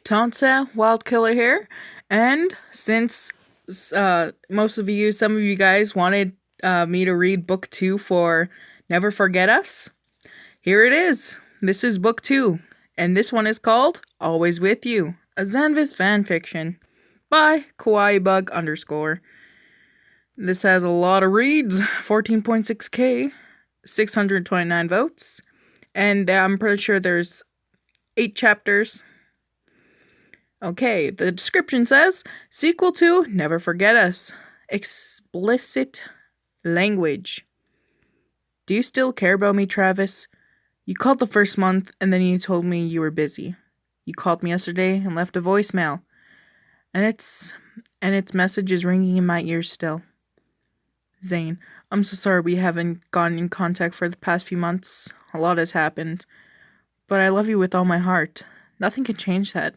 Tansa, Wild Killer here. And since some of you guys wanted me to read book 2 for Never Forget Us, here it is. This is book 2, and this one is called Always With You, a Zanvis fanfiction by Kawaii Bug _. This has a lot of reads, 14.6k, 629 votes, and I'm pretty sure there's 8 chapters. Okay, the description says, sequel to Never Forget Us. Explicit language. Do you still care about me, Travis? You called the first month and then you told me you were busy. You called me yesterday and left a voicemail. And its message is ringing in my ears still. Zane, I'm so sorry we haven't gotten in contact for the past few months. A lot has happened. But I love you with all my heart. Nothing can change that.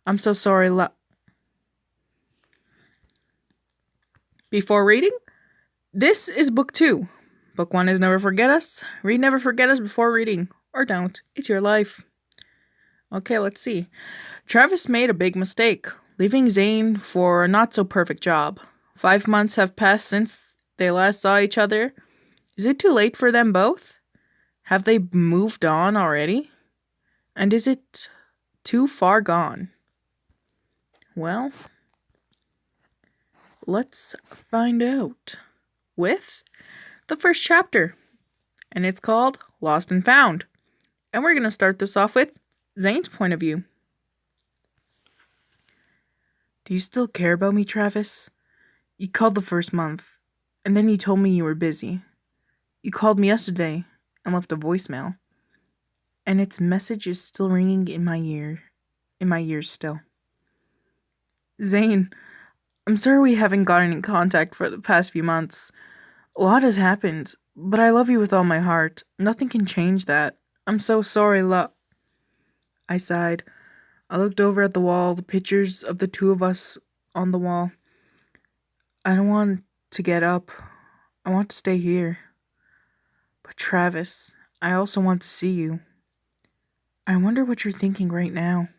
I'm so sorry. Before reading, this is book 2. Book 1 is Never Forget Us. Read Never Forget Us before reading. Or don't. It's your life. Okay, let's see. Travis made a big mistake, leaving Zane for a not-so-perfect job. 5 months have passed since they last saw each other. Is it too late for them both? Have they moved on already? And is it too far gone? Well, let's find out with the first chapter, and it's called Lost and Found. And we're going to start this off with Zane's point of view. Do you still care about me, Travis? You called the first month, and then you told me you were busy. You called me yesterday and left a voicemail, and its message is still ringing in my ears still. Zane, I'm sorry we haven't gotten in contact for the past few months. A lot has happened, but I love you with all my heart. Nothing can change that. I'm so sorry, I sighed. I looked over at the wall, the pictures of the two of us on the wall. I don't want to get up. I want to stay here. But Travis, I also want to see you. I wonder what you're thinking right now.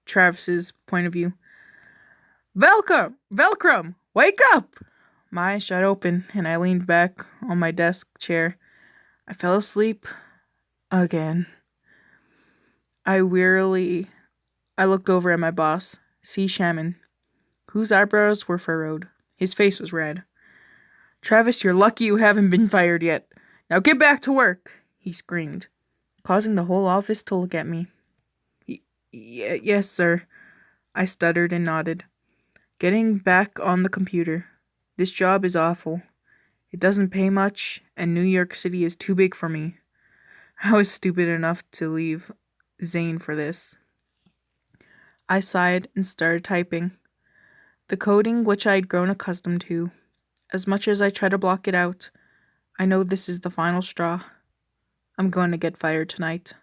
Travis's point of view. Velcrum, wake up! My eyes shut open, and I leaned back on my desk chair. I fell asleep again. I looked over at my boss, C. Shaman, whose eyebrows were furrowed. His face was red. Travis, you're lucky you haven't been fired yet. Now get back to work, he screamed, causing the whole office to look at me. Yes, sir, I stuttered and nodded, getting back on the computer. This job is awful. It doesn't pay much, and New York City is too big for me. I was stupid enough to leave Zane for this. I sighed and started typing. The coding which I had grown accustomed to. As much as I try to block it out, I know this is the final straw. I'm going to get fired tonight.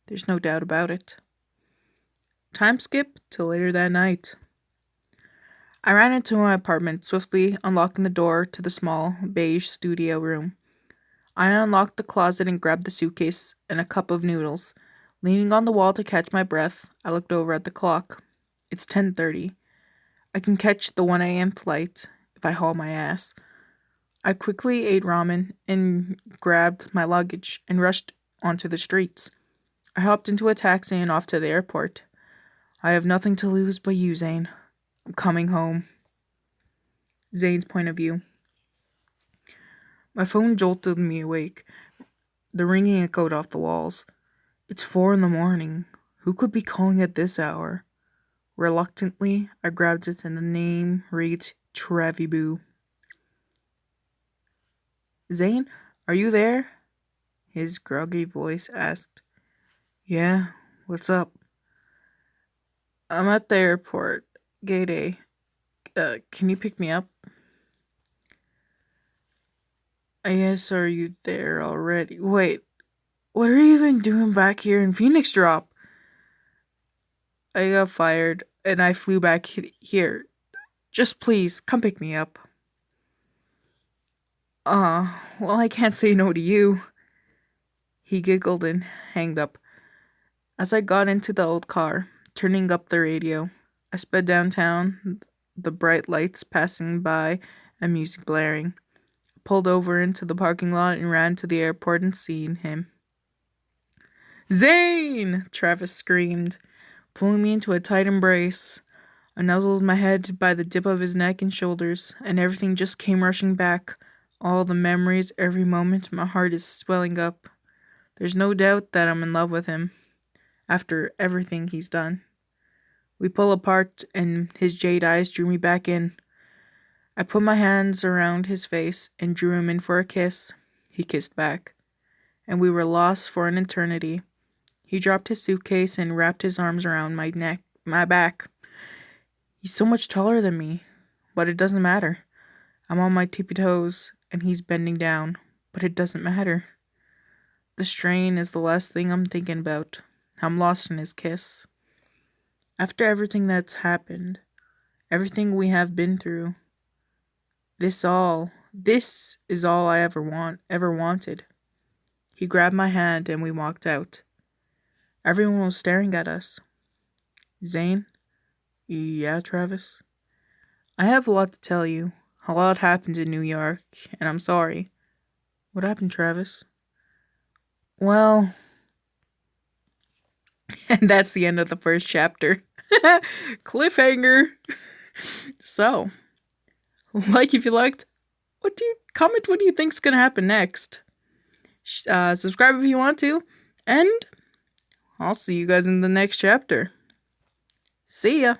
There's no doubt about it. Time skip to later that night. I ran into my apartment, swiftly unlocking the door to the small, beige studio room. I unlocked the closet and grabbed the suitcase and a cup of noodles. Leaning on the wall to catch my breath, I looked over at the clock. It's 10:30. I can catch the 1 a.m. flight if I haul my ass. I quickly ate ramen and grabbed my luggage and rushed onto the streets. I hopped into a taxi and off to the airport. I have nothing to lose but you, Zane. I'm coming home. Zane's point of view. My phone jolted me awake. The ringing echoed off the walls. It's 4 a.m. Who could be calling at this hour? Reluctantly, I grabbed it and the name reads Traviboo. Zane, are you there? His groggy voice asked. Yeah, what's up? I'm at the airport. Gate A. Can you pick me up? I guess, are you there already? Wait, what are you even doing back here in Phoenix Drop? I got fired, and I flew back here. Just please, come pick me up. Well, I can't say no to you. He giggled and hanged up. As I got into the old car, turning up the radio. I sped downtown, the bright lights passing by and music blaring. Pulled over into the parking lot and ran to the airport and seen him. Zane! Travis screamed, pulling me into a tight embrace. I nuzzled my head by the dip of his neck and shoulders, and everything just came rushing back. All the memories, every moment, my heart is swelling up. There's no doubt that I'm in love with him, after everything he's done. We pull apart, and his jade eyes drew me back in. I put my hands around his face and drew him in for a kiss. He kissed back, and we were lost for an eternity. He dropped his suitcase and wrapped his arms around my back. He's so much taller than me, but it doesn't matter. I'm on my tippy toes, and he's bending down, but it doesn't matter. The strain is the last thing I'm thinking about. I'm lost in his kiss. After everything that's happened, everything we have been through, this is all I ever wanted. He grabbed my hand and we walked out. Everyone was staring at us. Zane? Yeah, Travis? I have a lot to tell you. A lot happened in New York, and I'm sorry. What happened, Travis? Well... And that's the end of the first chapter. Cliffhanger! So, like if you liked, comment what do you think's gonna happen next? Subscribe if you want to, and I'll see you guys in the next chapter. See ya!